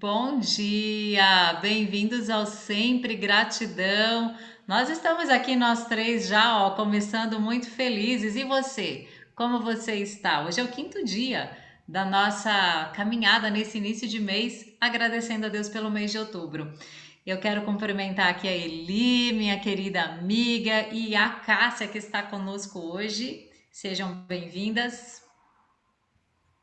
Bom dia, bem-vindos ao Sempre Gratidão. Nós estamos aqui, nós três, já, ó, começando muito felizes. E você? Como você está? Hoje é o quinto dia da nossa caminhada nesse início de mês, agradecendo a Deus pelo mês de outubro. Eu quero cumprimentar aqui a Eli, minha querida amiga, e a Cássia, que está conosco hoje. Sejam bem-vindas.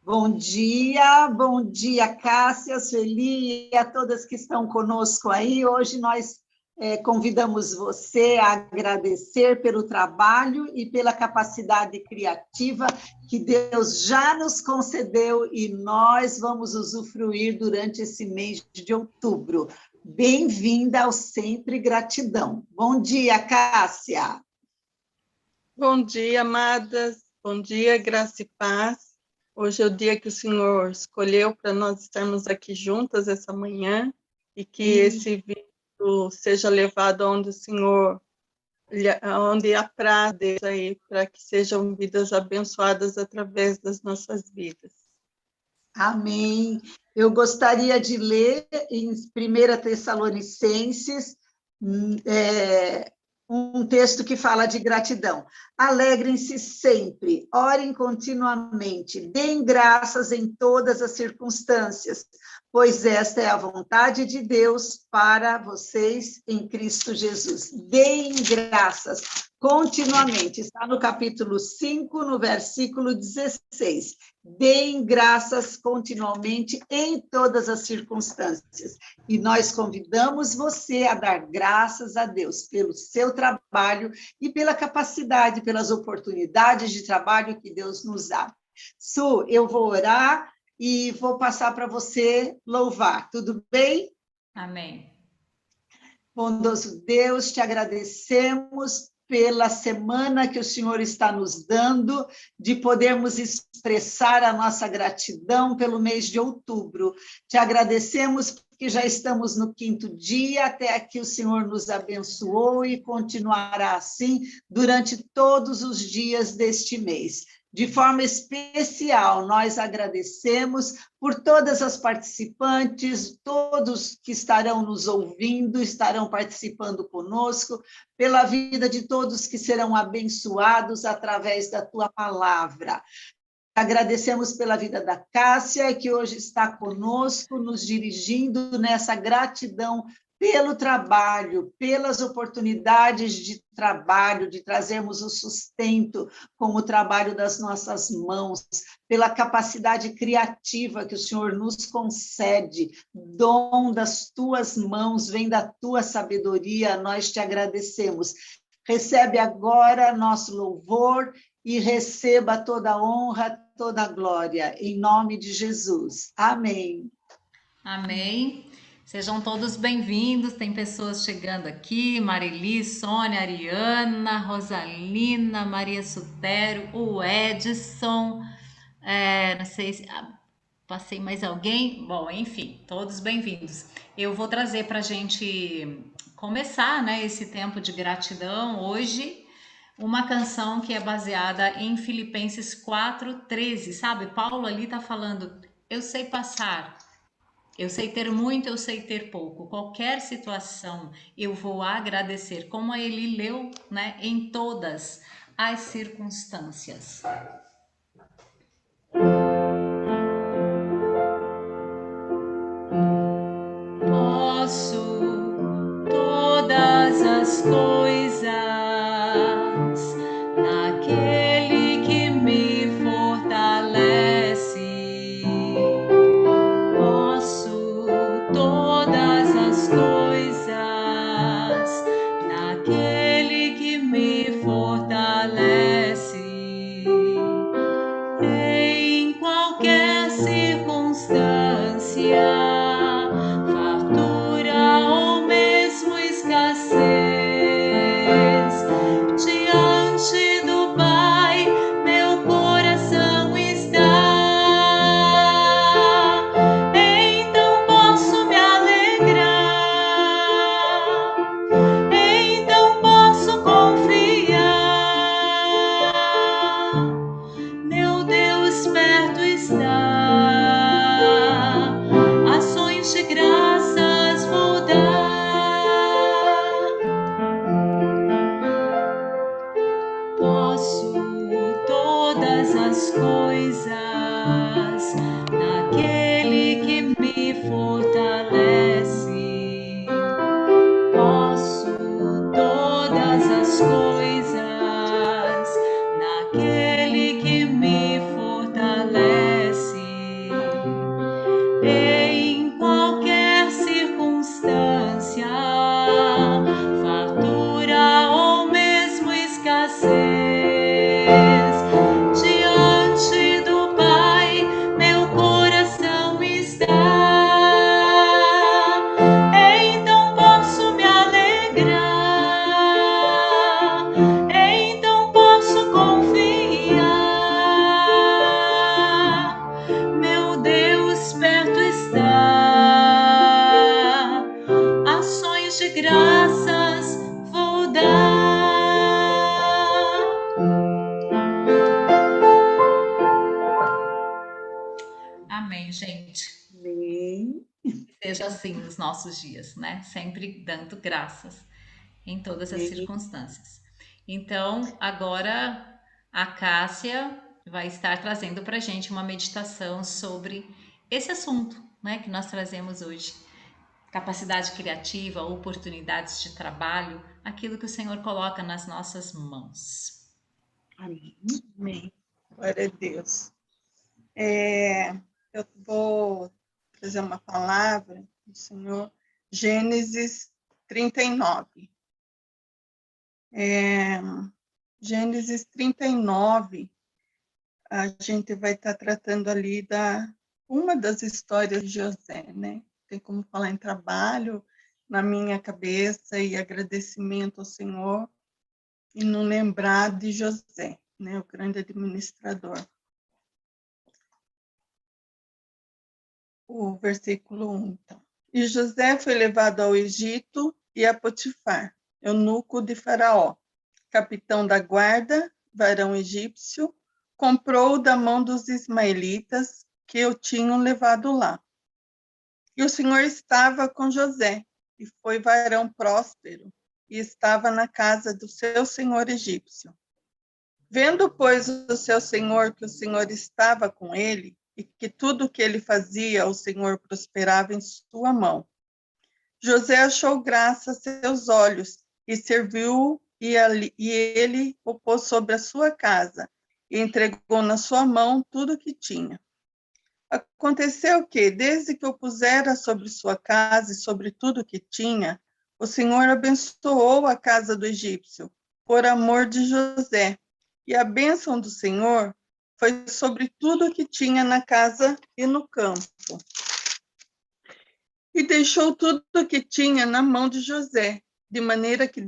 Bom dia, Cássia, Sueli e a todas que estão conosco aí. Hoje nós convidamos você a agradecer pelo trabalho e pela capacidade criativa que Deus já nos concedeu e nós vamos usufruir durante esse mês de outubro. Bem-vinda ao Sempre Gratidão. Bom dia, Cássia. Bom dia, amadas. Bom dia, graça e paz. Hoje é o dia que o Senhor escolheu para nós estarmos aqui juntas essa manhã e que esse vídeo seja levado onde o Senhor, onde apraz Deus aí, para que sejam vidas abençoadas através das nossas vidas. Amém. Eu gostaria de ler em 1 Tessalonicenses, um texto que fala de gratidão. Alegrem-se sempre, orem continuamente, deem graças em todas as circunstâncias, pois esta é a vontade de Deus para vocês em Cristo Jesus. Deem graças continuamente. Está no capítulo 5, no versículo 16. Deem graças continuamente em todas as circunstâncias. E nós convidamos você a dar graças a Deus pelo seu trabalho e pela capacidade, pelas oportunidades de trabalho que Deus nos dá. Su, eu vou orar e vou passar para você louvar. Tudo bem? Amém. Bondoso Deus, te agradecemos pela semana que o Senhor está nos dando, de podermos expressar a nossa gratidão pelo mês de outubro. Te agradecemos porque já estamos no quinto dia, até que o Senhor nos abençoou e continuará assim durante todos os dias deste mês. De forma especial, nós agradecemos por todas as participantes, todos que estarão nos ouvindo, estarão participando conosco, pela vida de todos que serão abençoados através da tua palavra. Agradecemos pela vida da Cássia, que hoje está conosco, nos dirigindo nessa gratidão pelo trabalho, pelas oportunidades de trabalho, de trazermos o sustento com o trabalho das nossas mãos, pela capacidade criativa que o Senhor nos concede, dom das tuas mãos, vem da tua sabedoria, nós te agradecemos. Recebe agora nosso louvor e receba toda a honra, toda a glória, em nome de Jesus. Amém. Amém. Sejam todos bem-vindos. Tem pessoas chegando aqui: Marili, Sônia, Ariana, Rosalina, Maria Sutero, o Edson. Não sei se passei mais alguém. Bom, enfim, todos bem-vindos. Eu vou trazer para a gente começar, né, esse tempo de gratidão hoje. Uma canção que é baseada em Filipenses 4:13, sabe? Paulo ali tá falando: eu sei passar. Eu sei ter muito, eu sei ter pouco. Qualquer situação eu vou agradecer, como ele leu, né, em todas as circunstâncias. Posso todas as coisas naquele que me fortalece. Posso todas as coisas naquele que me fortalece. todas as coisas naquele que me fortalece. Posso todas as coisas naquele que me fortalece. Em qualquer circunstância, fartura ou mesmo escassez, diante do Pai meu coração está. Então posso me alegrar, então posso confiar. Meu Deus perto está, ações de graças vou dar. Amém, gente. Amém. Seja assim nos nossos dias, né? Sempre dando graças em todas as circunstâncias. Então, agora a Cássia vai estar trazendo para a gente uma meditação sobre esse assunto, né, que nós trazemos hoje. Capacidade criativa, oportunidades de trabalho, aquilo que o Senhor coloca nas nossas mãos. Amém. Amém. Glória a Deus. Eu vou trazer uma palavra do Senhor, Gênesis 39. Gênesis 39, a gente vai estar tratando ali uma das histórias de José, né? Tem como falar em trabalho na minha cabeça e agradecimento ao Senhor e não lembrar de José, né? O grande administrador. O versículo 1, então. E José foi levado ao Egito e a Potifar, eunuco de Faraó, capitão da guarda, varão egípcio, comprou da mão dos ismaelitas que o tinham levado lá. E o Senhor estava com José, e foi varão próspero, e estava na casa do seu senhor egípcio. Vendo, pois, o seu senhor que o Senhor estava com ele, e que tudo o que ele fazia, o Senhor prosperava em sua mão, José achou graça a seus olhos, e serviu, e ele o pôs sobre a sua casa, e entregou na sua mão tudo o que tinha. Aconteceu que, desde que o pusera sobre sua casa e sobre tudo o que tinha, o Senhor abençoou a casa do egípcio, por amor de José, e a bênção do Senhor foi sobre tudo o que tinha na casa e no campo. E deixou tudo o que tinha na mão de José, de maneira que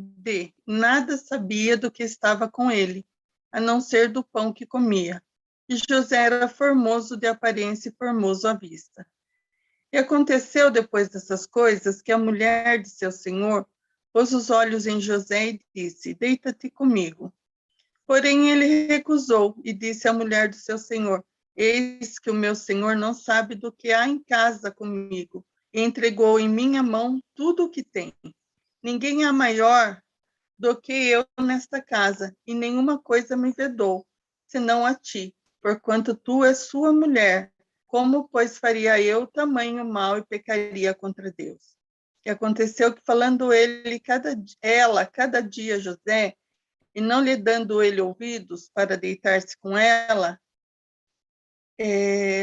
nada sabia do que estava com ele, a não ser do pão que comia. E José era formoso de aparência e formoso à vista. E aconteceu depois dessas coisas que a mulher de seu senhor pôs os olhos em José e disse: deita-te comigo. Porém ele recusou e disse à mulher do seu senhor: eis que o meu senhor não sabe do que há em casa comigo, e entregou em minha mão tudo o que tem. Ninguém há maior do que eu nesta casa, e nenhuma coisa me vedou, senão a ti, porquanto tu és sua mulher. Como, pois, faria eu tamanho mal e pecaria contra Deus? E aconteceu que, falando ela cada dia a José, e não lhe dando ele ouvidos para deitar-se com ela,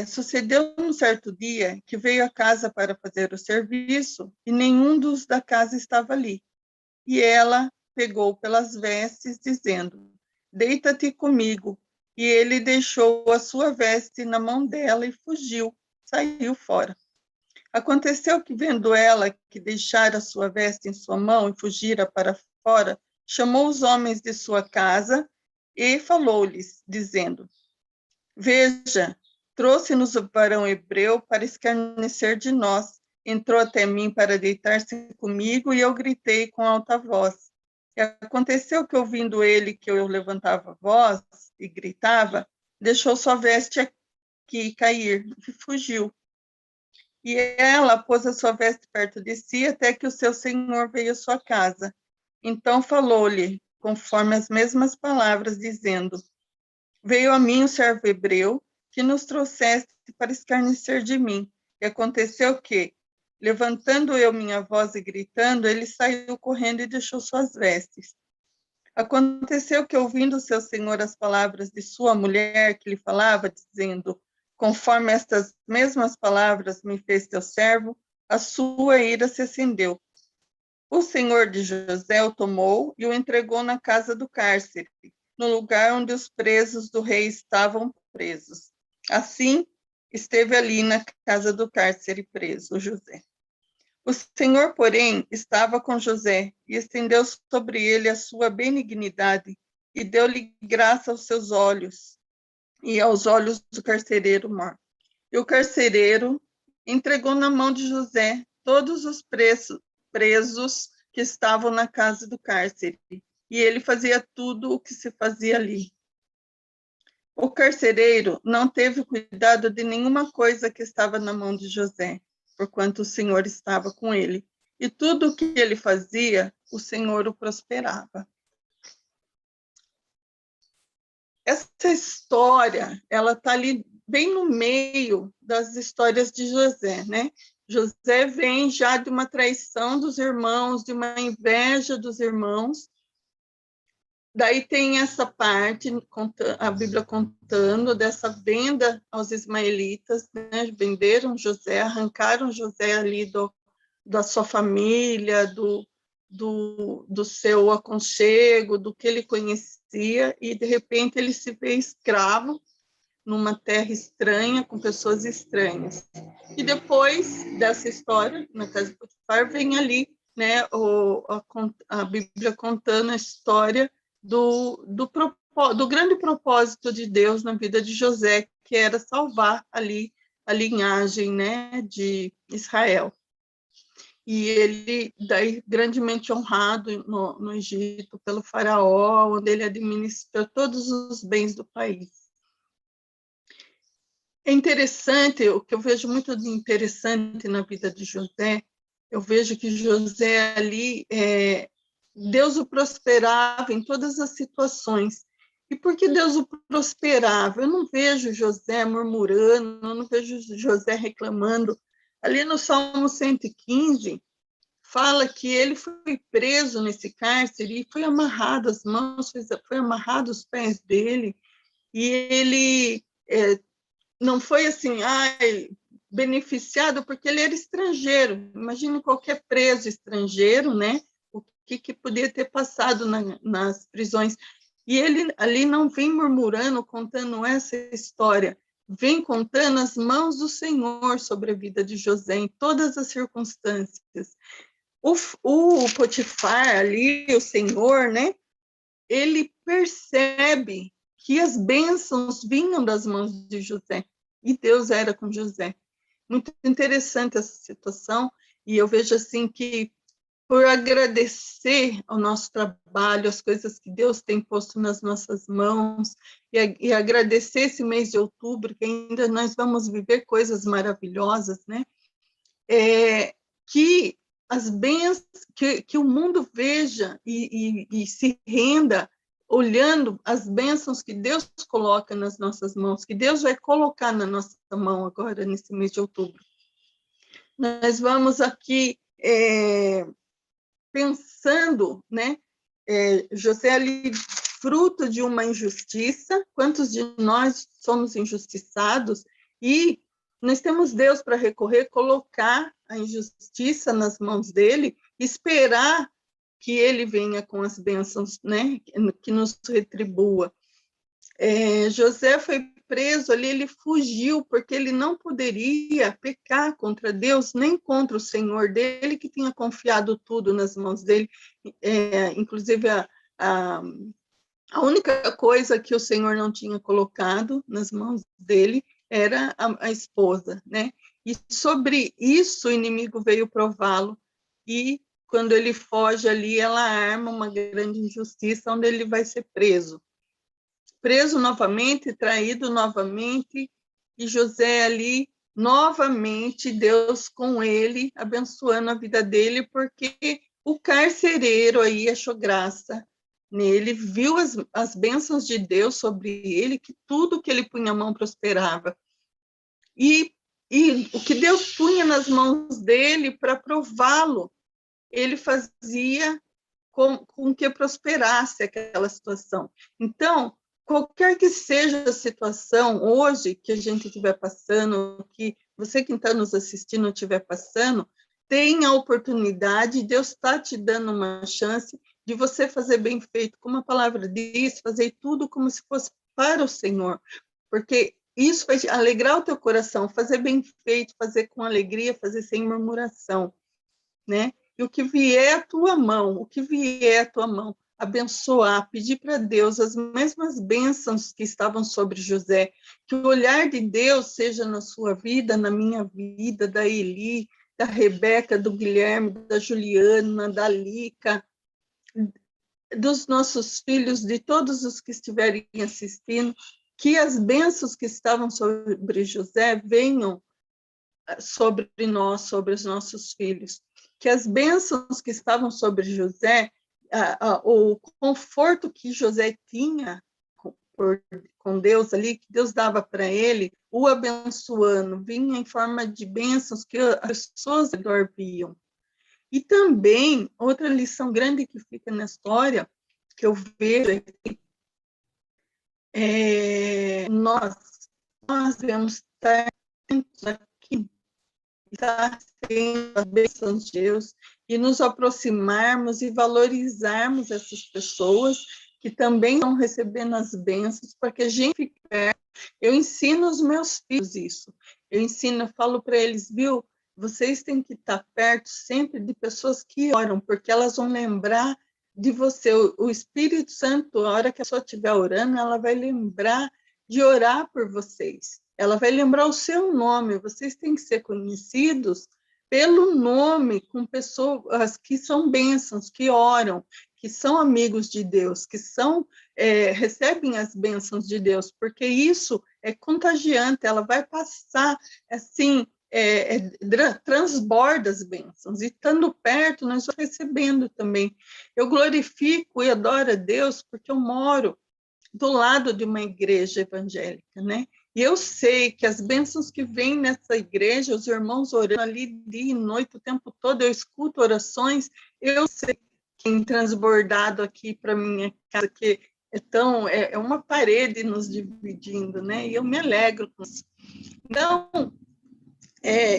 sucedeu um certo dia que veio à casa para fazer o serviço, e nenhum dos da casa estava ali. E ela pegou pelas vestes, dizendo: deita-te comigo. E ele deixou a sua veste na mão dela e fugiu, saiu fora. Aconteceu que, vendo ela que deixara a sua veste em sua mão e fugira para fora, chamou os homens de sua casa e falou-lhes, dizendo: veja, trouxe-nos o varão hebreu para escarnecer de nós. Entrou até mim para deitar-se comigo e eu gritei com alta voz. E aconteceu que, ouvindo ele que eu levantava a voz e gritava, deixou sua veste aqui cair e fugiu. E ela pôs a sua veste perto de si até que o seu senhor veio à sua casa. Então falou-lhe, conforme as mesmas palavras, dizendo: veio a mim o servo hebreu, que nos trouxeste para escarnecer de mim. E aconteceu que, levantando eu minha voz e gritando, ele saiu correndo e deixou suas vestes. Aconteceu que, ouvindo seu senhor as palavras de sua mulher, que lhe falava, dizendo, conforme estas mesmas palavras me fez teu servo, a sua ira se acendeu. O senhor de José o tomou e o entregou na casa do cárcere, no lugar onde os presos do rei estavam presos. Assim, esteve ali na casa do cárcere preso José. O Senhor, porém, estava com José e estendeu sobre ele a sua benignidade e deu-lhe graça aos seus olhos e aos olhos do carcereiro mor. E o carcereiro entregou na mão de José todos os presos que estavam na casa do cárcere, e ele fazia tudo o que se fazia ali. O carcereiro não teve cuidado de nenhuma coisa que estava na mão de José, porquanto o Senhor estava com ele. E tudo o que ele fazia, o Senhor o prosperava. Essa história, ela está ali bem no meio das histórias de José, né? José vem já de uma traição dos irmãos, de uma inveja dos irmãos. Daí tem essa parte, a Bíblia contando dessa venda aos ismaelitas, né? Venderam José, arrancaram José ali da sua família, do seu aconchego, do que ele conhecia, e de repente ele se vê escravo numa terra estranha, com pessoas estranhas. E depois dessa história, na casa de Potifar, vem ali, né, a Bíblia contando a história do grande propósito de Deus na vida de José, que era salvar ali a linhagem, né, de Israel. E ele, daí, grandemente honrado no Egito pelo faraó, onde ele administra todos os bens do país. É interessante, o que eu vejo muito de interessante na vida de José, eu vejo que José ali, Deus o prosperava em todas as situações. E por que Deus o prosperava? Eu não vejo José murmurando, eu não vejo José reclamando. Ali no Salmo 115, fala que ele foi preso nesse cárcere e foi amarrado as mãos, foi amarrado os pés dele, e ele não foi assim, beneficiado porque ele era estrangeiro. Imagina qualquer preso estrangeiro, né? O que podia ter passado nas prisões. E ele ali não vem murmurando, contando essa história, vem contando as mãos do Senhor sobre a vida de José em todas as circunstâncias. O Potifar ali, o Senhor, né? Ele percebe que as bênçãos vinham das mãos de José, e Deus era com José. Muito interessante essa situação, e eu vejo assim que, por agradecer ao nosso trabalho, as coisas que Deus tem posto nas nossas mãos, e agradecer esse mês de outubro, que ainda nós vamos viver coisas maravilhosas, né? Que as bênçãos, que o mundo veja e se renda olhando as bênçãos que Deus coloca nas nossas mãos, que Deus vai colocar na nossa mão agora, nesse mês de outubro. Nós vamos aqui pensando, né? José ali, fruto de uma injustiça, quantos de nós somos injustiçados? E nós temos Deus para recorrer, colocar a injustiça nas mãos dele, esperar que ele venha com as bênçãos, né, que nos retribua. José foi preso ali, ele fugiu, porque ele não poderia pecar contra Deus, nem contra o Senhor dele, que tinha confiado tudo nas mãos dele, inclusive a única coisa que o Senhor não tinha colocado nas mãos dele era a esposa, né? E sobre isso o inimigo veio prová-lo, e quando ele foge ali, ela arma uma grande injustiça, onde ele vai ser preso. Preso novamente, traído novamente, e José ali, novamente, Deus com ele, abençoando a vida dele, porque o carcereiro aí achou graça nele, viu as bênçãos de Deus sobre ele, que tudo que ele punha a mão prosperava. E o que Deus punha nas mãos dele para prová-lo, ele fazia com que prosperasse aquela situação. Então, qualquer que seja a situação hoje que a gente estiver passando, que você que está nos assistindo estiver passando, tenha a oportunidade, Deus está te dando uma chance de você fazer bem feito, como a palavra diz, fazer tudo como se fosse para o Senhor, porque isso vai alegrar o teu coração, fazer bem feito, fazer com alegria, fazer sem murmuração, né? E o que vier à tua mão, abençoar, pedir para Deus as mesmas bênçãos que estavam sobre José, que o olhar de Deus seja na sua vida, na minha vida, da Eli, da Rebeca, do Guilherme, da Juliana, da Lica, dos nossos filhos, de todos os que estiverem assistindo, que as bênçãos que estavam sobre José venham sobre nós, sobre os nossos filhos. Que as bênçãos que estavam sobre José, o conforto que José tinha com Deus ali, que Deus dava para ele, o abençoando, vinha em forma de bênçãos que as pessoas viam. E também, outra lição grande que fica na história, que eu vejo, nós devemos estar aqui, estar tendo as bênçãos de Deus e nos aproximarmos e valorizarmos essas pessoas que também estão recebendo as bênçãos, para que a gente fique perto. Eu ensino os meus filhos isso. Eu falo para eles, viu, vocês têm que estar perto sempre de pessoas que oram, porque elas vão lembrar de você. O Espírito Santo, a hora que a pessoa estiver orando, ela vai lembrar de orar por vocês. Ela vai lembrar o seu nome. Vocês têm que ser conhecidos pelo nome, com pessoas que são bênçãos, que oram, que são amigos de Deus, que recebem as bênçãos de Deus, porque isso é contagiante, ela vai passar, assim, transborda as bênçãos, e estando perto, nós vamos recebendo também. Eu glorifico e adoro a Deus, porque eu moro do lado de uma igreja evangélica, né? E eu sei que as bênçãos que vêm nessa igreja, os irmãos orando ali dia e noite, o tempo todo, eu escuto orações, eu sei que tem transbordado aqui para minha casa, que é uma parede nos dividindo, né? E eu me alegro com isso. Então,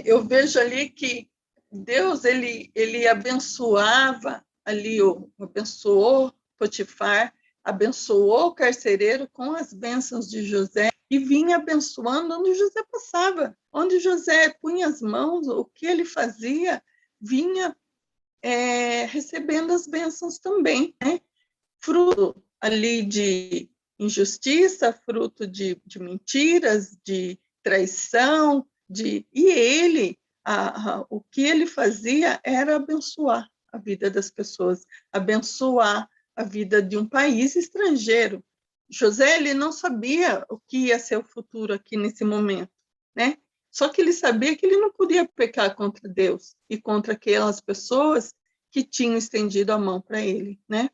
eu vejo ali que Deus, ele abençoava ali, abençoou Potifar, abençoou o carcereiro com as bênçãos de José e vinha abençoando onde José passava. Onde José punha as mãos, o que ele fazia, vinha recebendo as bênçãos também, né? Fruto ali de injustiça, fruto de mentiras, de traição, e ele, o que ele fazia era abençoar a vida das pessoas, abençoar a vida de um país estrangeiro. José, ele não sabia o que ia ser o futuro aqui nesse momento, né? Só que ele sabia que ele não podia pecar contra Deus e contra aquelas pessoas que tinham estendido a mão para ele, né?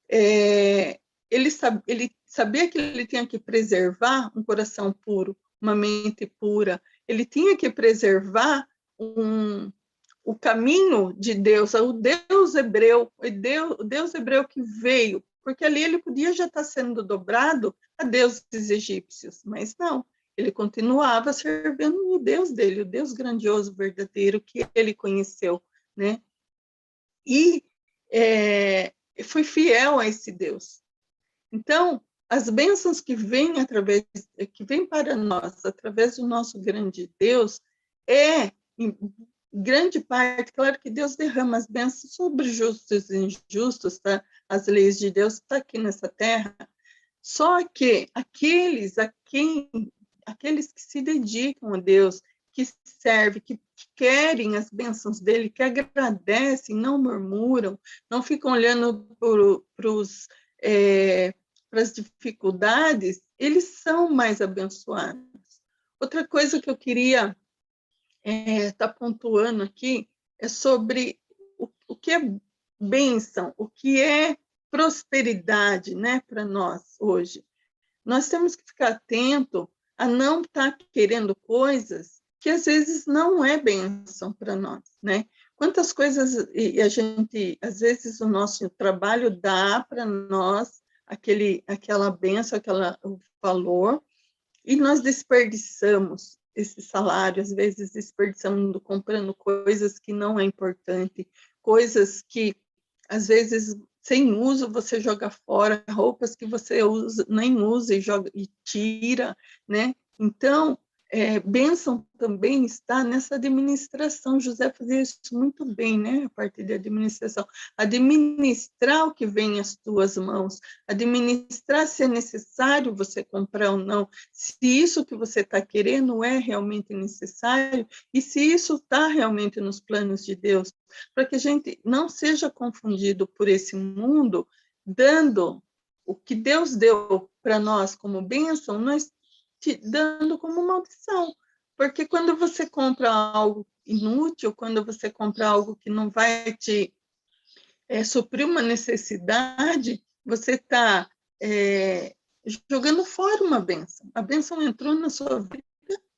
Ele sabia que ele tinha que preservar um coração puro, uma mente pura, ele tinha que preservar o caminho de Deus, o Deus hebreu, o Deus hebreu que veio, porque ali ele podia já estar sendo dobrado a deuses egípcios, mas não, ele continuava servindo o Deus dele, o Deus grandioso, verdadeiro, que ele conheceu, né? E foi fiel a esse Deus. Então, as bênçãos que vêm para nós através do nosso grande Deus em grande parte, claro que Deus derrama as bênçãos sobre justos e injustos, tá? As leis de Deus estão aqui nessa terra. Só que aqueles que se dedicam a Deus, que servem, que querem as bênçãos dele, que agradecem, não murmuram, não ficam olhando para as dificuldades, eles são mais abençoados. Outra coisa que eu queria estar pontuando aqui é sobre o que é bênção, o que é prosperidade, né, para nós hoje. Nós temos que ficar atento a não estar querendo coisas que às vezes não é bênção para nós, né? Quantas coisas e a gente, às vezes o nosso trabalho dá para nós aquela bênção, o valor, e nós desperdiçamos esse salário, às vezes desperdiçamos comprando coisas que não é importante, coisas que às vezes sem uso você joga fora, roupas que você usa, nem usa e joga e tira, né? Então, bênção também está nessa administração. José fazia isso muito bem, né? A parte de administração. Administrar o que vem às tuas mãos, administrar se é necessário você comprar ou não, se isso que você está querendo é realmente necessário e se isso está realmente nos planos de Deus, para que a gente não seja confundido por esse mundo, dando o que Deus deu para nós como bênção, nós te dando como maldição. Porque quando você compra algo inútil, quando você compra algo que não vai te suprir uma necessidade, você está jogando fora uma bênção. A bênção entrou na sua vida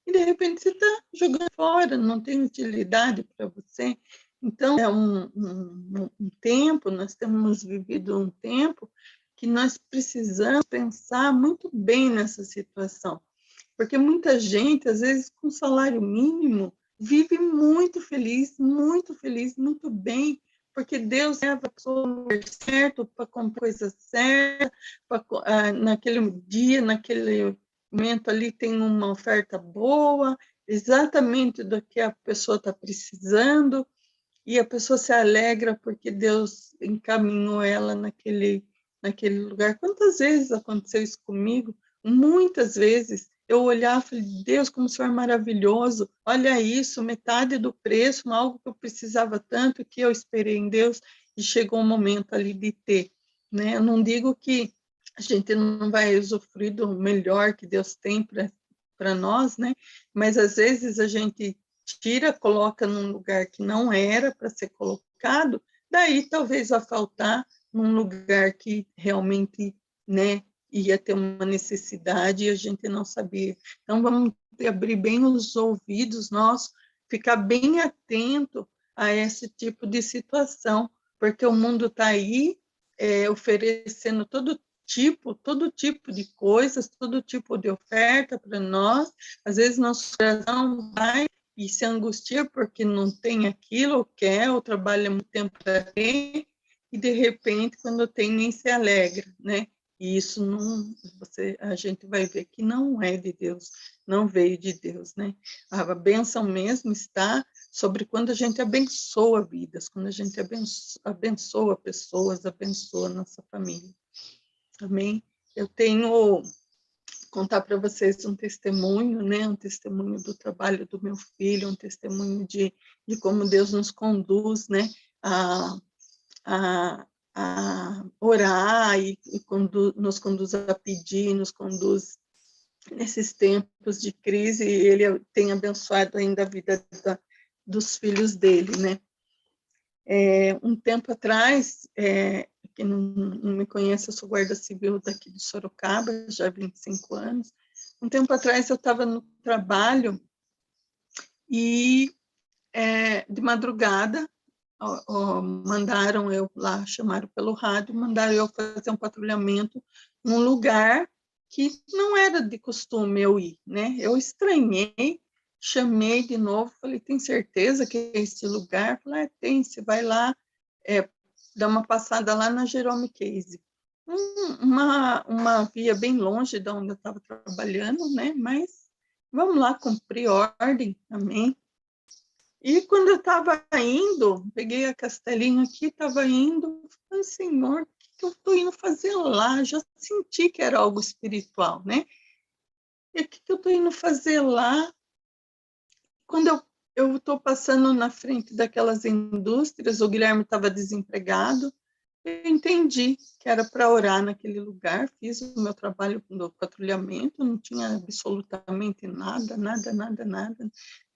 e, de repente, você está jogando fora, não tem utilidade para você. Então, é um tempo, nós temos vivido um tempo que nós precisamos pensar muito bem nessa situação. Porque muita gente, às vezes, com salário mínimo, vive muito feliz, muito bem, porque Deus leva a pessoa no lugar certo, para comprar coisa certa, naquele dia, naquele momento ali tem uma oferta boa, exatamente do que a pessoa está precisando, e a pessoa se alegra porque Deus encaminhou ela naquele lugar. Quantas vezes aconteceu isso comigo? Muitas vezes. Eu olhava e falei, Deus, como o Senhor é maravilhoso, olha isso, metade do preço, algo que eu precisava tanto, que eu esperei em Deus, e chegou o momento ali de ter, né? Eu não digo que a gente não vai usufruir do melhor que Deus tem para nós, né? Mas às vezes a gente tira, coloca num lugar que não era para ser colocado, daí talvez vai faltar num lugar que realmente, né, ia ter uma necessidade e a gente não sabia. Então, vamos abrir bem os ouvidos nossos, ficar bem atento a esse tipo de situação, porque o mundo está aí oferecendo todo tipo de coisas, todo tipo de oferta para nós. Às vezes, nosso coração vai e se angustia porque não tem aquilo, ou quer, ou trabalha muito tempo para ter, e de repente, quando tem, nem se alegra, né? E isso não, a gente vai ver que não é de Deus, não veio de Deus, né? A bênção mesmo está sobre quando a gente abençoa vidas, quando a gente abençoa pessoas, abençoa nossa família. Amém? Eu tenho contar para vocês um testemunho, né? Um testemunho do trabalho do meu filho, um testemunho de como Deus nos conduz, né? A orar e nos conduz a pedir, nos conduz nesses tempos de crise, e ele tem abençoado ainda a vida dos filhos dele, né? Um tempo atrás, quem não me conhece, eu sou guarda civil daqui de Sorocaba, já há 25 anos. Um tempo atrás eu estava no trabalho e de madrugada mandaram eu lá, chamaram pelo rádio, mandaram eu fazer um patrulhamento num lugar que não era de costume eu ir, né? Eu estranhei, chamei de novo, falei, tem certeza que é esse lugar? Falei, tem, você vai lá, dá uma passada lá na Jerome Case. Uma via bem longe de onde eu estava trabalhando, né? Mas vamos lá cumprir ordem, amém? E quando eu estava indo, peguei a castelinha aqui, estava indo, falei, Senhor, o que eu estou indo fazer lá? Já senti que era algo espiritual, né? E o que eu estou indo fazer lá? Quando eu estou passando na frente daquelas indústrias, o Guilherme estava desempregado, eu entendi que era para orar naquele lugar, fiz o meu trabalho do patrulhamento, não tinha absolutamente nada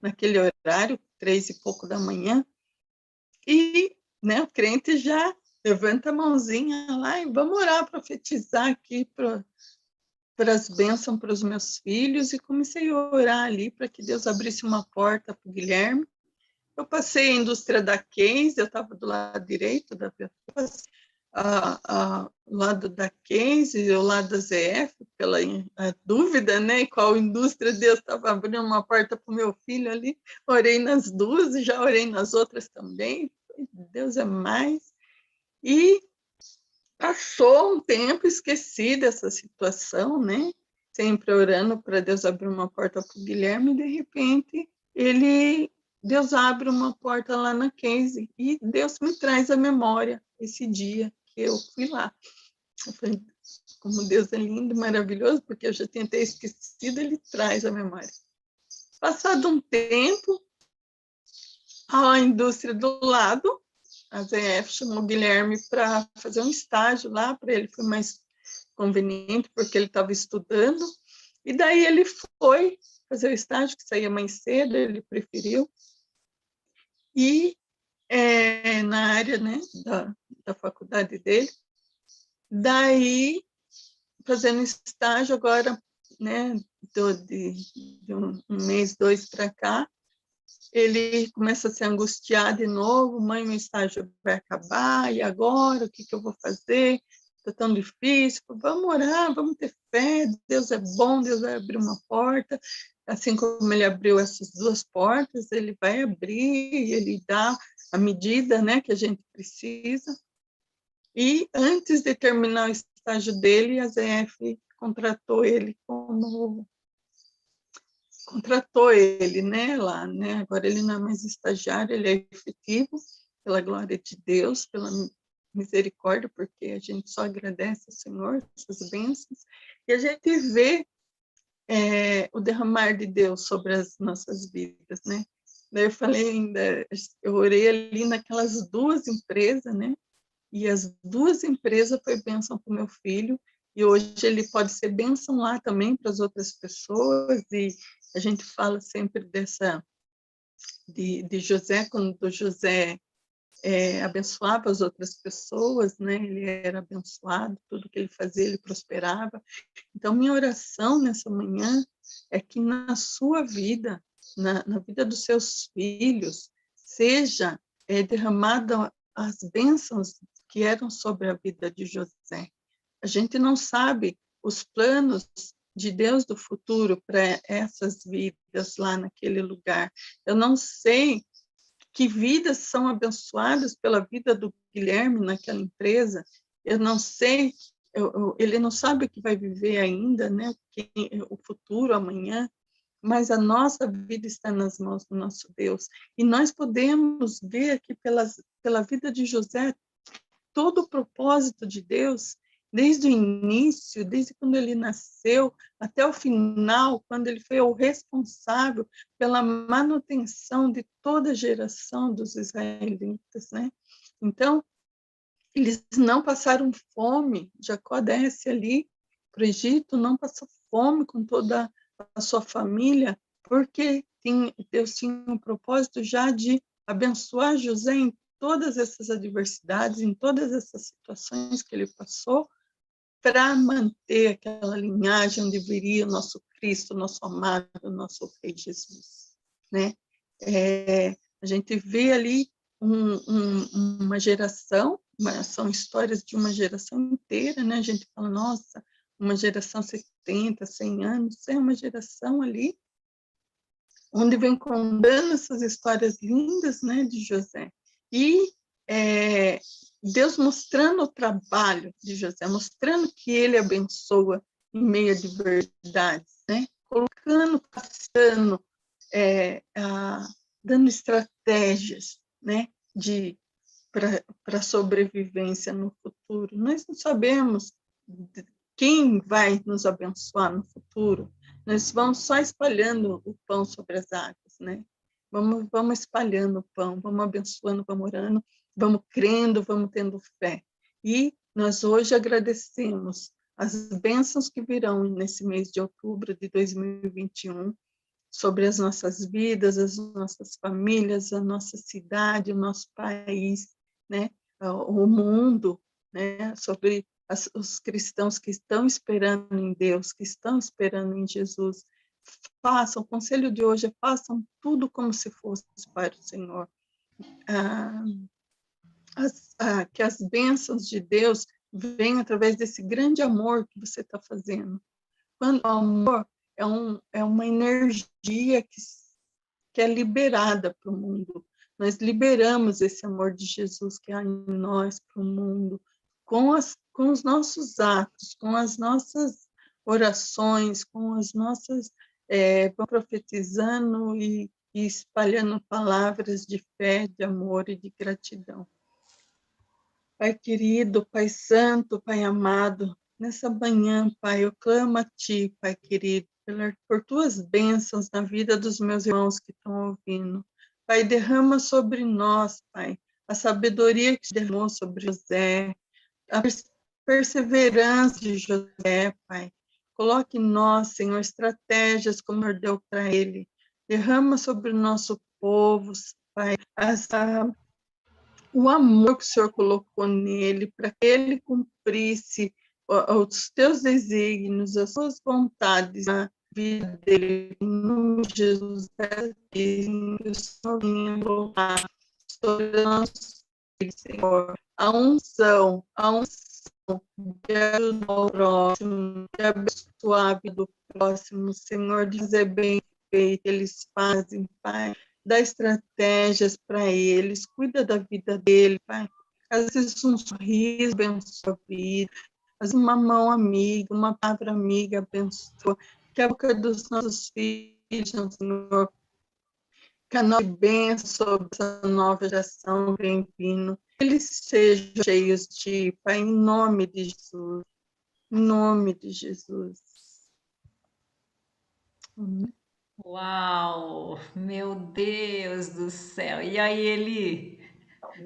naquele horário, 3 e pouco da manhã, e, né, o crente já levanta a mãozinha lá e vamos orar, profetizar aqui para as bênçãos para os meus filhos, e comecei a orar ali para que Deus abrisse uma porta para o Guilherme. Eu passei a indústria da Case, eu estava do lado direito da pessoa, o lado da Case e o lado da ZF, pela dúvida, né, qual indústria Deus estava abrindo uma porta para o meu filho ali. Orei nas duas e já orei nas outras também. Deus é mais. E passou um tempo, esqueci dessa situação, né? Sempre orando para Deus abrir uma porta para o Guilherme, e de repente Deus abre uma porta lá na Case, e Deus me traz à memória esse dia que eu fui lá. Eu falei, como Deus é lindo, maravilhoso, porque eu já tentei esquecido, ele traz à memória. Passado um tempo, a indústria do lado, a ZF chamou o Guilherme para fazer um estágio lá, para ele foi mais conveniente, porque ele estava estudando, e daí ele foi fazer o estágio, que saía mais cedo, ele preferiu, e na área, né, da faculdade dele, daí, fazendo estágio agora, né, de um mês, 2 para cá, ele começa a se angustiar de novo, mãe, meu estágio vai acabar, e agora, o que eu vou fazer? Está tão difícil, vamos orar, vamos ter fé, Deus é bom, Deus vai abrir uma porta, assim como ele abriu essas 2 portas, ele vai abrir, e ele dá a medida, né, que a gente precisa. E antes de terminar o estágio dele, a ZF contratou ele, né, lá, né? Agora ele não é mais estagiário, ele é efetivo, pela glória de Deus, pela misericórdia, porque a gente só agradece ao Senhor essas bênçãos, e a gente vê o derramar de Deus sobre as nossas vidas, né? Daí eu falei ainda, eu orei ali naquelas 2 empresas, né? E as 2 empresas foi bênção para o meu filho, e hoje ele pode ser bênção lá também para as outras pessoas, e a gente fala sempre de José, quando José abençoava as outras pessoas, né? Ele era abençoado, tudo que ele fazia, ele prosperava. Então, minha oração nessa manhã é que na sua vida, na vida dos seus filhos, seja derramada as bênçãos que eram sobre a vida de José. A gente não sabe os planos de Deus do futuro para essas vidas lá naquele lugar. Eu não sei que vidas são abençoadas pela vida do Guilherme naquela empresa. Eu não sei, ele não sabe o que vai viver ainda, né? O futuro, amanhã, mas a nossa vida está nas mãos do nosso Deus. E nós podemos ver aqui pela vida de José todo o propósito de Deus, desde o início, desde quando ele nasceu, até o final, quando ele foi o responsável pela manutenção de toda a geração dos israelitas, né? Então, eles não passaram fome. Jacó desce ali para o Egito, não passou fome com toda a sua família, porque Deus tinha um propósito já de abençoar José em todas essas adversidades, em todas essas situações que ele passou, para manter aquela linhagem onde viria o nosso Cristo, nosso amado, nosso Rei Jesus, né? A gente vê ali uma geração, são histórias de uma geração inteira, né? A gente fala, nossa, uma geração 70, 100 anos, é uma geração ali onde vem contando essas histórias lindas, né, de José. E Deus mostrando o trabalho de José, mostrando que ele abençoa em meio a adversidades, né? Colocando, passando, dando estratégias, né, para sobrevivência no futuro. Nós não sabemos quem vai nos abençoar no futuro. Nós vamos só espalhando o pão sobre as águas, né? Vamos espalhando o pão, vamos abençoando, vamos orando, vamos crendo, vamos tendo fé. E nós hoje agradecemos as bênçãos que virão nesse mês de outubro de 2021 sobre as nossas vidas, as nossas famílias, a nossa cidade, o nosso país, né? o mundo, né, sobre os cristãos que estão esperando em Deus, que estão esperando em Jesus. Façam, o conselho de hoje é façam tudo como se fosse para o Senhor. Que as bênçãos de Deus venham através desse grande amor que você está fazendo. Quando o amor é uma energia que é liberada para o mundo. Nós liberamos esse amor de Jesus que há em nós para o mundo, com os nossos atos, com as nossas orações, com as nossas profetizando e espalhando palavras de fé, de amor e de gratidão. Pai querido, Pai santo, Pai amado, nessa manhã, Pai, eu clamo a Ti, Pai querido, por Tuas bênçãos na vida dos meus irmãos que estão ouvindo. Pai, derrama sobre nós, Pai, a sabedoria que derramou sobre José, a perseverança de José, Pai. Coloque em nós, Senhor, estratégias como o Senhor deu para ele. Derrama sobre o nosso povo, Pai, o amor que o Senhor colocou nele, para que ele cumprisse os teus desígnios, as suas vontades na vida dele. No Jesus, que o Senhor venha louvar sobre nós, Senhor, a unção de ajudar o próximo, de abençoar a vida do próximo, Senhor, de dizer bem feito, eles fazem, Pai. Dá estratégias para eles, cuida da vida dele, Pai. Às vezes um sorriso abençoa a vida, às vezes uma mão amiga, uma palavra amiga abençoa, que a boca dos nossos filhos, Senhor, canal de bênção sobre essa nova geração vem vindo, eles sejam cheios de Ti, Pai, em nome de Jesus, em nome de Jesus. Amém. Uau, meu Deus do céu. E aí, Eli?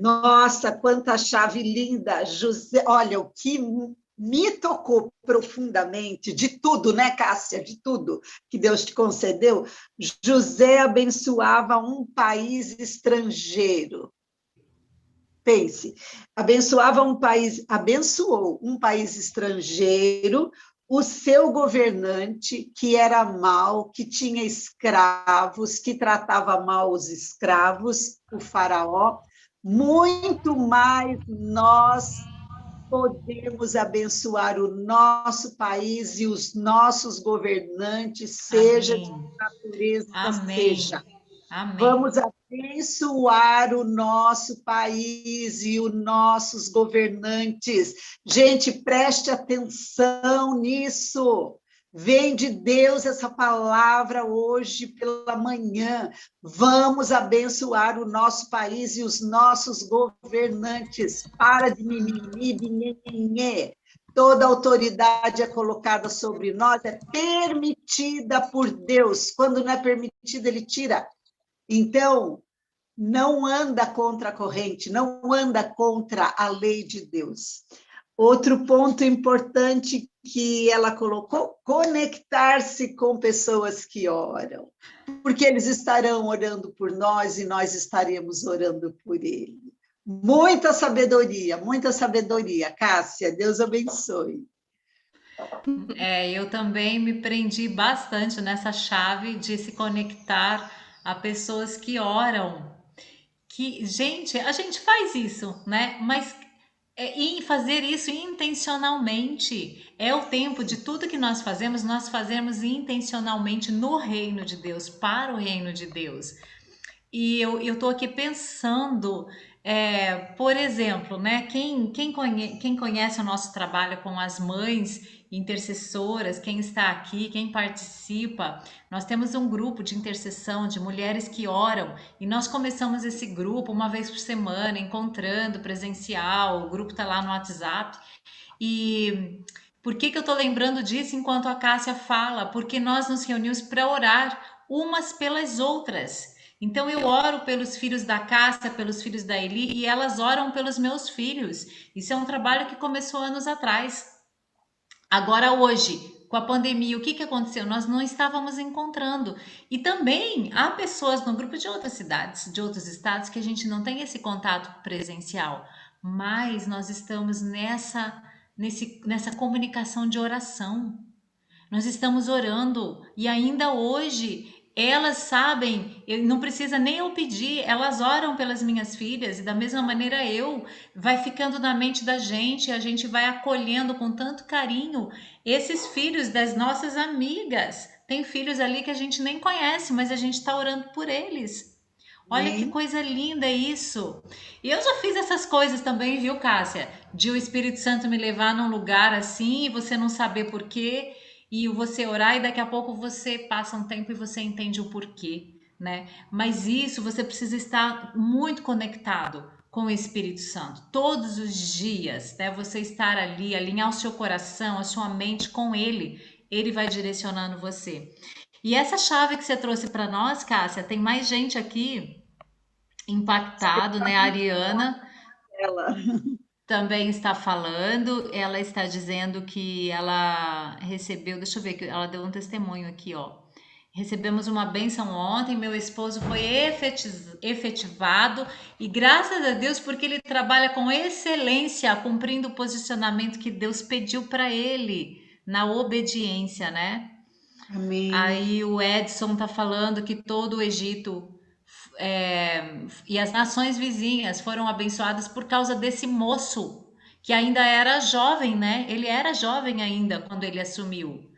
Nossa, quanta chave linda, José. Olha, o que me tocou profundamente, de tudo, né, Cássia? De tudo que Deus te concedeu. José abençoava um país estrangeiro. Pense, abençoou um país estrangeiro, o seu governante, que era mau, que tinha escravos, que tratava mal os escravos, o faraó. Muito mais nós podemos abençoar o nosso país e os nossos governantes, seja de que natureza seja. Amém. Vamos abençoar o nosso país e os nossos governantes. Gente, preste atenção nisso. Vem de Deus essa palavra hoje pela manhã. Vamos abençoar o nosso país e os nossos governantes. Para de mimimi, binhenhenhê. Toda autoridade é colocada sobre nós, é permitida por Deus. Quando não é permitida, Ele tira. Então, não anda contra a corrente, não anda contra a lei de Deus. Outro ponto importante que ela colocou, conectar-se com pessoas que oram, porque eles estarão orando por nós e nós estaremos orando por ele. Muita sabedoria, Cássia, Deus abençoe. Eu também me prendi bastante nessa chave de se conectar a pessoas que oram. Que, gente, a gente faz isso, né? Mas em fazer isso intencionalmente. É o tempo de tudo que nós fazemos intencionalmente no reino de Deus, para o reino de Deus. E eu tô aqui pensando, por exemplo, né? Quem conhece o nosso trabalho com as mães intercessoras, quem está aqui, quem participa, nós temos um grupo de intercessão de mulheres que oram e nós começamos esse grupo uma vez por semana, encontrando presencial, o grupo está lá no WhatsApp. E por que eu tô lembrando disso enquanto a Cássia fala? Porque nós nos reunimos para orar umas pelas outras. Então eu oro pelos filhos da Cássia, pelos filhos da Eli e elas oram pelos meus filhos. Isso é um trabalho que começou anos atrás. Agora hoje, com a pandemia, o que aconteceu? Nós não estávamos encontrando. E também há pessoas no grupo de outras cidades, de outros estados, que a gente não tem esse contato presencial. mais nós estamos nessa comunicação de oração. Nós estamos orando e ainda hoje elas sabem, não precisa nem eu pedir, elas oram pelas minhas filhas e da mesma maneira vai ficando na mente da gente, a gente vai acolhendo com tanto carinho esses filhos das nossas amigas. Tem filhos ali que a gente nem conhece, mas a gente está orando por eles. Olha que Amém. coisa linda isso. E eu já fiz essas coisas também, viu, Cássia? De o Espírito Santo me levar num lugar assim e você não saber por quê, e você orar e daqui a pouco você passa um tempo e você entende o porquê, né? Mas isso você precisa estar muito conectado com o Espírito Santo todos os dias, né? Você estar ali, alinhar o seu coração, a sua mente com ele. Ele vai direcionando você. E essa chave que você trouxe para nós, Cássia, tem mais gente aqui impactado, né? A Ariana Ela. também está falando, ela está dizendo que ela recebeu, deixa eu ver, que ela deu um testemunho aqui, ó. Recebemos uma bênção ontem, meu esposo foi efetivado e graças a Deus porque ele trabalha com excelência, cumprindo o posicionamento que Deus pediu para ele, na obediência, né? Amém. Aí o Edson tá falando que todo o Egito e as nações vizinhas foram abençoadas por causa desse moço, que ainda era jovem, né? Ele era jovem ainda quando ele assumiu.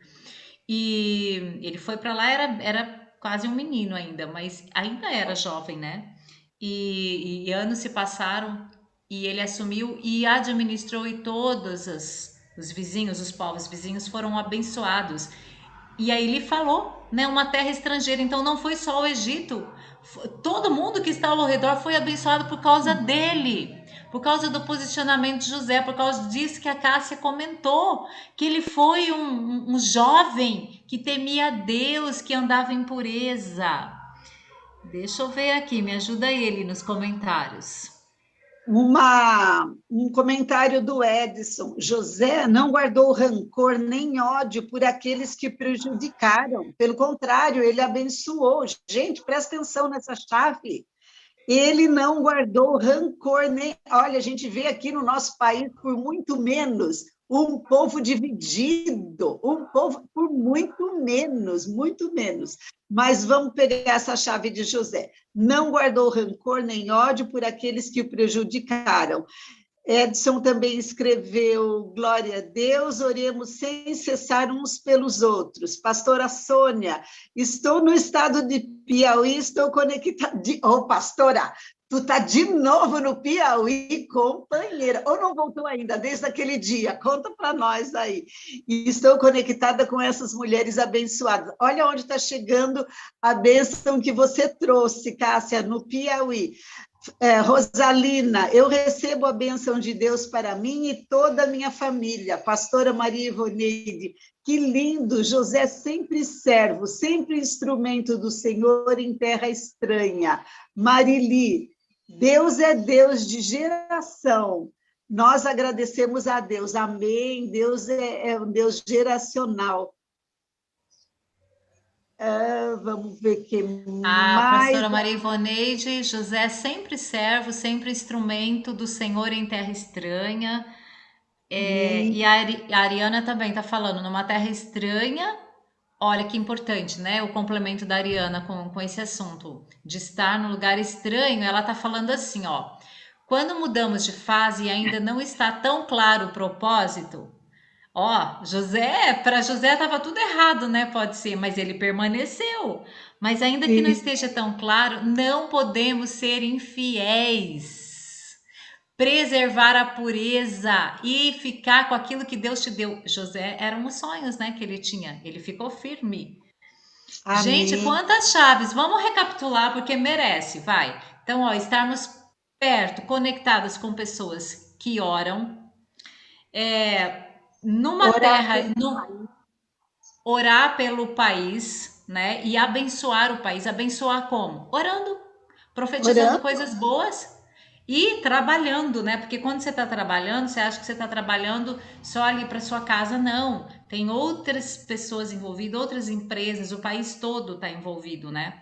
E ele foi para lá, era quase um menino ainda, mas ainda era jovem, né? E anos se passaram e ele assumiu e administrou, e todos os vizinhos, os povos vizinhos foram abençoados. E aí ele falou, né, uma terra estrangeira, então não foi só o Egito, todo mundo que estava ao redor foi abençoado por causa dele, por causa do posicionamento de José, por causa disso que a Cássia comentou, que ele foi um jovem que temia Deus, que andava em pureza. Deixa eu ver aqui, me ajuda ele nos comentários. Um comentário do Edson: José não guardou rancor nem ódio por aqueles que prejudicaram, pelo contrário, ele abençoou. Gente, presta atenção nessa chave. Ele não guardou rancor nem. Olha, a gente vê aqui no nosso país, por muito menos, um povo dividido, um povo por muito menos, muito menos. Mas vamos pegar essa chave de José. Não guardou rancor nem ódio por aqueles que o prejudicaram. Edson também escreveu: glória a Deus, oremos sem cessar uns pelos outros. Pastora Sônia, estou no estado de Piauí, estou conectada. Pastora, tu está de novo no Piauí, companheira. Ou não voltou ainda, desde aquele dia? Conta para nós aí. E estou conectada com essas mulheres abençoadas. Olha onde está chegando a bênção que você trouxe, Cássia, no Piauí. Rosalina, eu recebo a bênção de Deus para mim e toda a minha família. Pastora Maria Ivoneide, que lindo! José sempre servo, sempre instrumento do Senhor em terra estranha. Marili, Deus é Deus de geração. Nós agradecemos a Deus. Amém. Deus é um Deus geracional. Vamos ver que A mais. pastora Maria Ivoneide, José sempre servo, sempre instrumento do Senhor em terra estranha. E a Ariana também está falando, numa terra estranha. Olha que importante, né? O complemento da Ariana com esse assunto de estar no lugar estranho. Ela está falando assim, ó. Quando mudamos de fase e ainda não está tão claro o propósito, ó, para José estava tudo errado, né? Pode ser, mas ele permaneceu. Mas ainda que não Sim. esteja tão claro, não podemos ser infiéis. Preservar a pureza e ficar com aquilo que Deus te deu. José eram os sonhos, né, que ele tinha. Ele ficou firme. Gente, Amém. quantas chaves? Vamos recapitular porque merece, vai. Então, ó, estarmos perto, conectadas com pessoas que oram, numa Orar terra, orar pelo país, né? E abençoar o país. Abençoar como? Orando, profetizando orando. coisas boas e trabalhando, né? Porque quando você está trabalhando, você acha que você está trabalhando só ali para sua casa. Não. Tem outras pessoas envolvidas, outras empresas, o país todo está envolvido, né?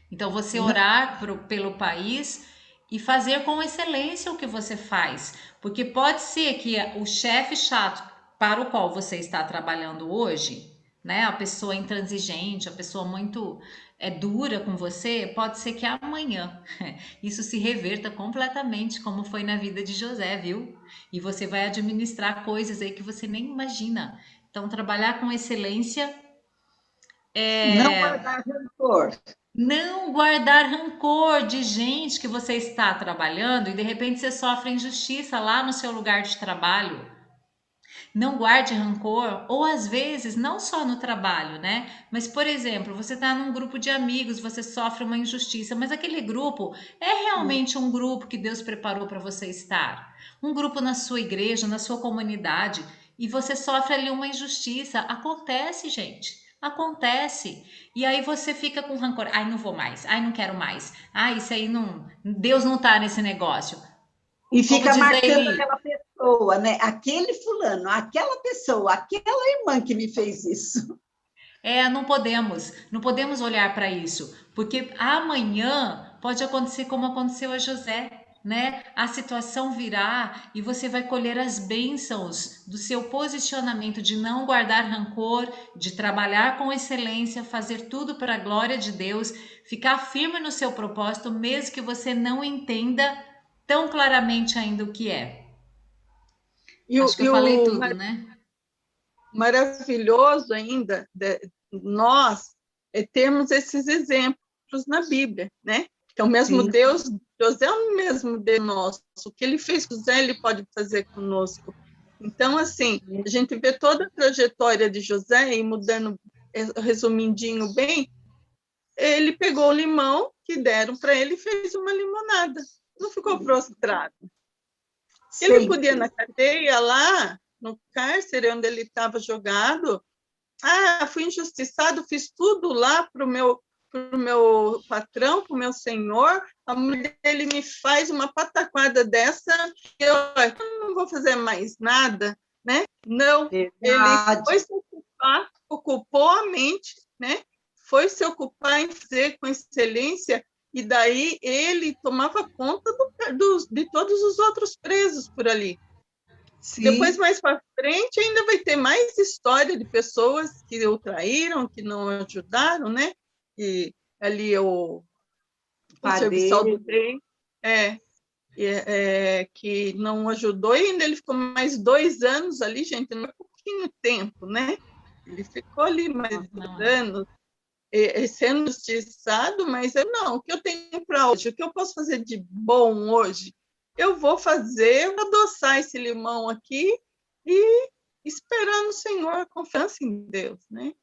Então, você orar pelo país e fazer com excelência o que você faz, porque pode ser que o chefe chato para o qual você está trabalhando hoje, né, a pessoa intransigente, a pessoa muito dura com você, pode ser que amanhã isso se reverta completamente, como foi na vida de José, viu? E você vai administrar coisas aí que você nem imagina. Então, trabalhar com excelência Não é guardar rancor. não guardar rancor de gente que você está trabalhando e de repente você sofre injustiça lá no seu lugar de trabalho. Não guarde rancor, ou às vezes, não só no trabalho, né? Mas, por exemplo, você está num grupo de amigos, você sofre uma injustiça, mas aquele grupo é realmente um grupo que Deus preparou para você estar. Um grupo na sua igreja, na sua comunidade, e você sofre ali uma injustiça. Acontece, gente. Acontece. E aí você fica com rancor. Ai, não vou mais. Ai, não quero mais. Ai, isso aí não. Deus não tá nesse negócio. E Como fica diz a marcando Eli, aquela pessoa, né? Aquele fulano, aquela pessoa, aquela irmã que me fez isso. não podemos olhar para isso, porque amanhã pode acontecer como aconteceu a José, né? A situação virá e você vai colher as bênçãos do seu posicionamento de não guardar rancor, de trabalhar com excelência, fazer tudo para a glória de Deus, ficar firme no seu propósito, mesmo que você não entenda tão claramente ainda o que é. E Acho que eu falei tudo, né? maravilhoso ainda de nós termos esses exemplos na Bíblia, né? Que é o mesmo Sim. Deus, Deus é o mesmo Deus nosso. O que ele fez com José, ele pode fazer conosco. Então, assim, a gente vê toda a trajetória de José, e mudando, resumindinho bem, ele pegou o limão que deram para ele e fez uma limonada. Não ficou prostrado. Ele podia ir na Sempre. cadeia lá, no cárcere onde ele estava jogado. Ah, fui injustiçado, fiz tudo lá para o meu patrão, para o meu senhor. A mulher dele me faz uma pataquada dessa, eu não vou fazer mais nada, né? Não, ele Verdade. foi se ocupar, ocupou a mente, né? Foi se ocupar em fazer com excelência, e daí ele tomava conta de todos os outros presos por ali. Depois, Sim. mais para frente, ainda vai ter mais história de pessoas que o traíram, que não ajudaram, né? E ali o serviçal do Padeiro. rei que não ajudou, e ainda ele ficou mais 2 anos ali, gente, não é pouquinho tempo, né? Ele ficou ali mais Nossa, não é. 2 anos, sendo justiçado, mas não, o que eu tenho para hoje? O que eu posso fazer de bom hoje? Eu vou fazer, vou adoçar esse limão aqui e esperar no Senhor, confiança em Deus, né?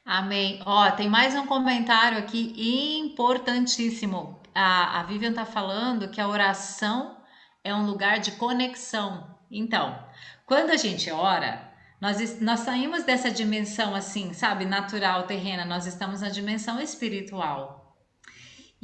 Amém. Ó, tem mais um comentário aqui importantíssimo. A Vivian está falando que a oração é um lugar de conexão. Então, quando a gente ora, nós saímos dessa dimensão assim, sabe, natural, terrena, nós estamos na dimensão espiritual.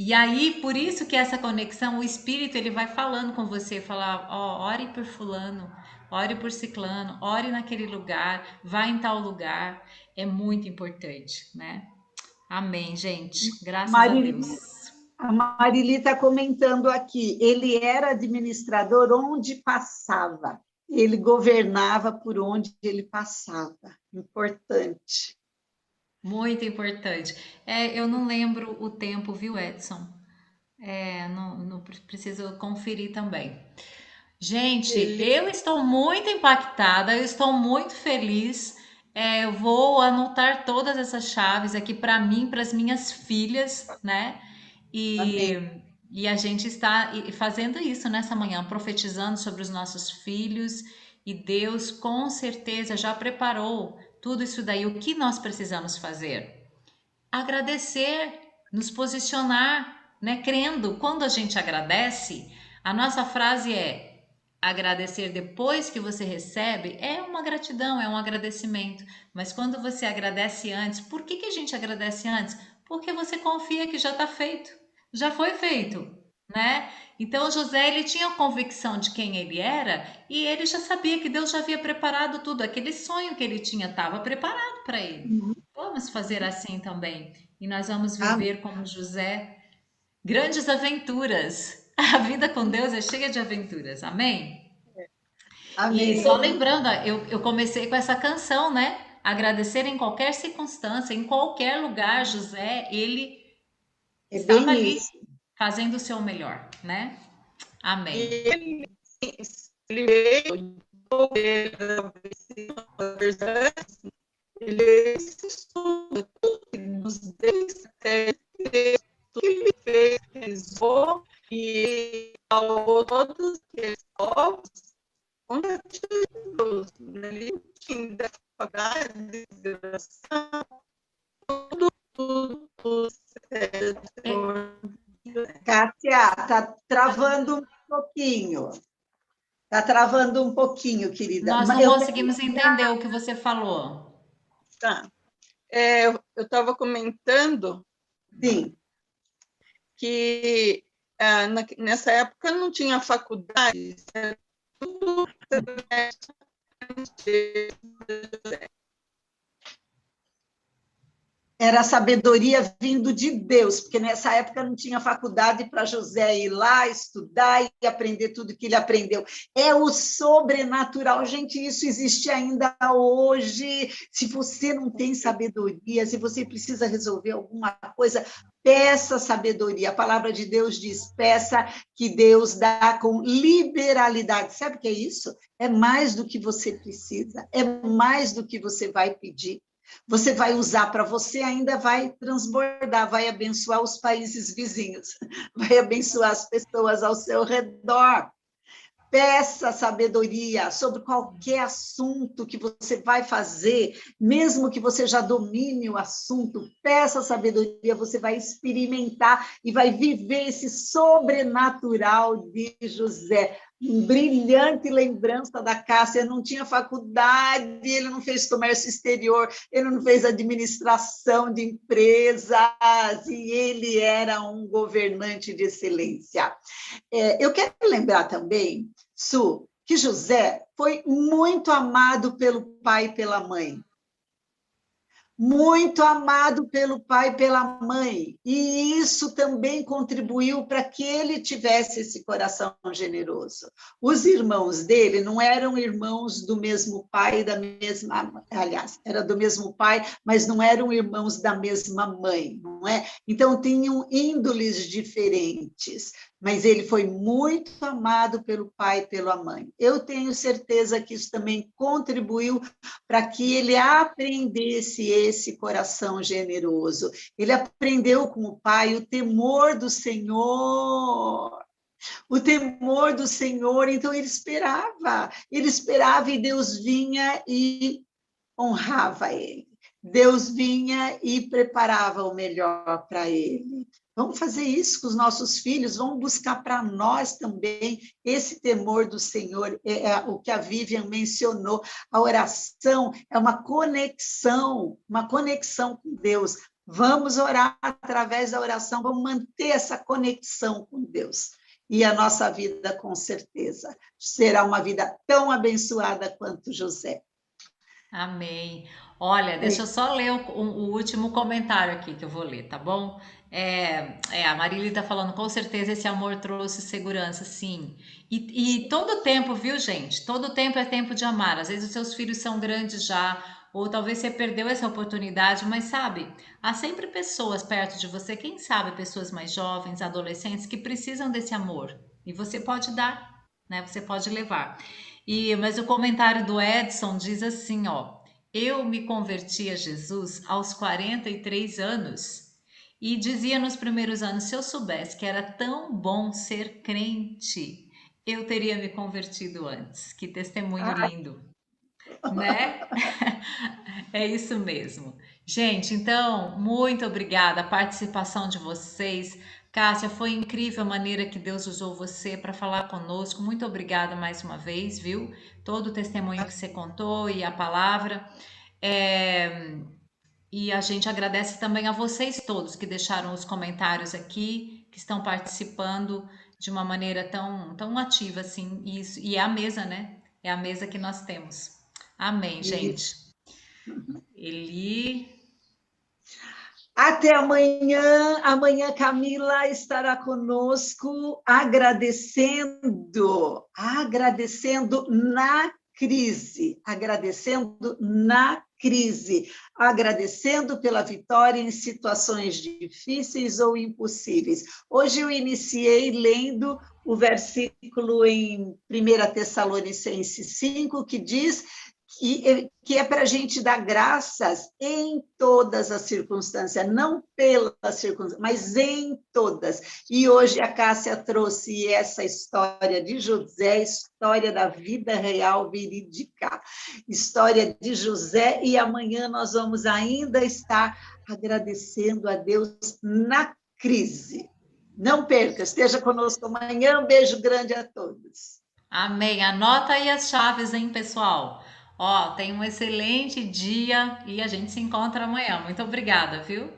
E aí, por isso que essa conexão, o espírito, ele vai falando com você, falar, ó, ore por fulano, ore por ciclano, ore naquele lugar, vá em tal lugar. É muito importante, né? Amém, gente. Graças a Marili, Deus. a Marili está comentando aqui, ele era administrador onde passava, ele governava por onde ele passava. Importante. Muito importante. Eu não lembro o tempo, viu, Edson? Não preciso conferir também. Gente, Ele, eu estou muito impactada, eu estou muito feliz. Eu vou anotar todas essas chaves aqui para mim, para as minhas filhas, né? E, Amém. e a gente está fazendo isso nessa manhã, profetizando sobre os nossos filhos. E Deus, com certeza, já preparou tudo isso daí. O que nós precisamos fazer? Agradecer, nos posicionar, né? Crendo. Quando a gente agradece, a nossa frase é: agradecer depois que você recebe é uma gratidão, é um agradecimento. Mas quando você agradece antes, por que a gente agradece antes? Porque você confia que já está feito, já foi feito, né? Então José ele tinha convicção de quem ele era e ele já sabia que Deus já havia preparado tudo, aquele sonho que ele tinha estava preparado para ele. Vamos fazer assim também. E nós vamos Amém. viver como José, grandes aventuras. A vida com Deus é cheia de aventuras, amém? E só Amém. lembrando, eu comecei com essa canção, né? Agradecer em qualquer circunstância, em qualquer lugar, José, ele É estava bem ali isso. fazendo o seu melhor, né? Amém. E ele veio, ele estuda tudo que nos deixa, tudo que ele fez, realizou, e ao todos aqueles povos, onde Deus, ele tinha dificuldade, desgraça, tudo, É, Cássia, está travando um pouquinho. Está travando um pouquinho, querida. nós não Eu quero conseguimos entender o que você falou. tá. Eu estava comentando sim. que nessa época não tinha faculdade, era tudo Era a sabedoria vindo de Deus, porque nessa época não tinha faculdade para José ir lá estudar e aprender tudo que ele aprendeu. É o sobrenatural, gente, isso existe ainda hoje. Se você não tem sabedoria, se você precisa resolver alguma coisa, peça sabedoria. A palavra de Deus diz: peça que Deus dá com liberalidade. Sabe o que é isso? É mais do que você precisa, é mais do que você vai pedir. Você vai usar para você, ainda vai transbordar, vai abençoar os países vizinhos, vai abençoar as pessoas ao seu redor. Peça sabedoria sobre qualquer assunto que você vai fazer, mesmo que você já domine o assunto, peça sabedoria, você vai experimentar e vai viver esse sobrenatural de José. Brilhante lembrança da Cássia, não tinha faculdade, ele não fez comércio exterior, ele não fez administração de empresas, e ele era um governante de excelência. Eu quero lembrar também, Su, que José foi muito amado pelo pai e pela mãe. Muito amado pelo pai e pela mãe. E isso também contribuiu para que ele tivesse esse coração generoso. Os irmãos dele não eram irmãos do mesmo pai, da mesma. Aliás, era do mesmo pai, mas não eram irmãos da mesma mãe, não é? Então, tinham índoles diferentes. Mas ele foi muito amado pelo pai e pela mãe. Eu tenho certeza que isso também contribuiu para que ele aprendesse esse coração generoso. Ele aprendeu com o pai o temor do Senhor. O temor do Senhor, então ele esperava e Deus vinha e honrava ele. Deus vinha e preparava o melhor para ele. Vamos fazer isso com os nossos filhos, vamos buscar para nós também esse temor do Senhor, o que a Vivian mencionou. A oração é uma conexão com Deus. Vamos orar através da oração, vamos manter essa conexão com Deus. E a nossa vida, com certeza, será uma vida tão abençoada quanto José. Amém. Olha, deixa eu só ler o último comentário aqui que eu vou ler, tá bom? A Marília tá falando, com certeza esse amor trouxe segurança, sim. E todo tempo, viu, gente? Todo tempo é tempo de amar. Às vezes os seus filhos são grandes já, ou talvez você perdeu essa oportunidade, mas sabe, há sempre pessoas perto de você, quem sabe pessoas mais jovens, adolescentes, que precisam desse amor. E você pode dar, né? Você pode levar. Mas o comentário do Edson diz assim, ó: eu me converti a Jesus aos 43 anos e dizia nos primeiros anos, se eu soubesse que era tão bom ser crente, eu teria me convertido antes. Que testemunho lindo, né? É isso mesmo. Gente, então, muito obrigada a participação de vocês. Cássia, foi incrível a maneira que Deus usou você para falar conosco. Muito obrigada mais uma vez, viu? Todo o testemunho que você contou e a palavra. É, E a gente agradece também a vocês todos que deixaram os comentários aqui, que estão participando de uma maneira tão ativa assim. E é a mesa, né? É a mesa que nós temos. Amém, gente. Eli. Até amanhã. Amanhã Camila estará conosco agradecendo na crise, agradecendo pela vitória em situações difíceis ou impossíveis. Hoje eu iniciei lendo o versículo em 1 Tessalonicenses 5, que diz que é para a gente dar graças em todas as circunstâncias, não pelas circunstâncias, mas em todas. E hoje a Cássia trouxe essa história de José, história da vida real verídica, história de José, e amanhã nós vamos ainda estar agradecendo a Deus na crise. Não perca, esteja conosco amanhã. Um beijo grande a todos. Amém. Anota aí as chaves, hein, pessoal? Ó, tenha um excelente dia e a gente se encontra amanhã. Muito obrigada, viu?